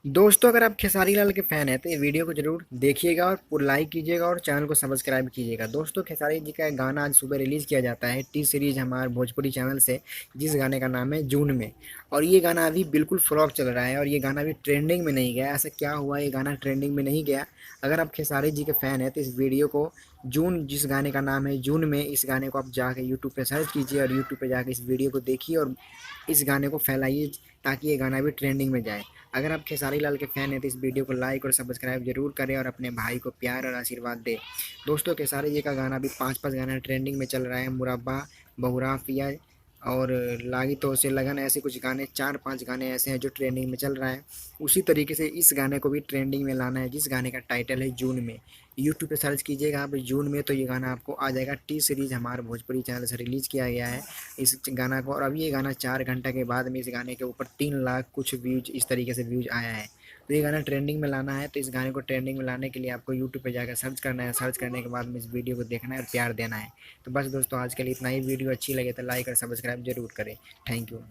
दोस्तों अगर आप खेसारी लाल के फैन हैं तो ये वीडियो को जरूर देखिएगा और लाइक कीजिएगा और चैनल को सब्सक्राइब कीजिएगा। दोस्तों खेसारी जी का एक गाना आज सुबह रिलीज़ किया जाता है टी सीरीज हमारे भोजपुरी चैनल से, जिस गाने का नाम है जून में। और ये गाना अभी बिल्कुल फ्लॉप चल रहा है और ये गाना अभी ट्रेंडिंग में नहीं गया। ऐसा क्या हुआ ये गाना ट्रेंडिंग में नहीं गया? अगर आप खेसारी जी के फ़ैन हैं तो इस वीडियो को जून, जिस गाने का नाम है जून में, इस गाने को आप जाके यूट्यूब पे सर्च कीजिए और यूट्यूब पे जाके इस वीडियो को देखिए और इस गाने को फैलाइए ताकि ये गाना भी ट्रेंडिंग में जाए। अगर आप खेसारी लाल के फ़ैन हैं तो इस वीडियो को लाइक और सब्सक्राइब जरूर करें और अपने भाई को प्यार और आशीर्वाद दें। दोस्तों खेसारी जी का गाना अभी 5-5 गाना ट्रेंडिंग में चल रहा है। मुरब्बा, बहुराफिया और लागी तो से लगन, ऐसे कुछ गाने 4-5 गाने ऐसे हैं जो ट्रेंडिंग में चल रहा है। उसी तरीके से इस गाने को भी ट्रेंडिंग में लाना है, जिस गाने का टाइटल है जून में। यूट्यूब पे सर्च कीजिएगा आप जून में तो ये गाना आपको आ जाएगा। टी सीरीज़ हमारे भोजपुरी चैनल से रिलीज़ किया गया है इस गाना को। और अभी ये गाना 4 घंटा के बाद में इस गाने के ऊपर 3 लाख कुछ व्यूज, इस तरीके से व्यूज आया है। तो ये गाना ट्रेंडिंग में लाना है, तो इस गाने को ट्रेंडिंग में लाने के लिए आपको यूट्यूब पे जाकर सर्च करना है। सर्च करने के बाद में इस वीडियो को देखना है और प्यार देना है। तो बस दोस्तों आज के लिए इतना ही। वीडियो अच्छी लगे तो लाइक और सब्सक्राइब जरूर करें। Thank you.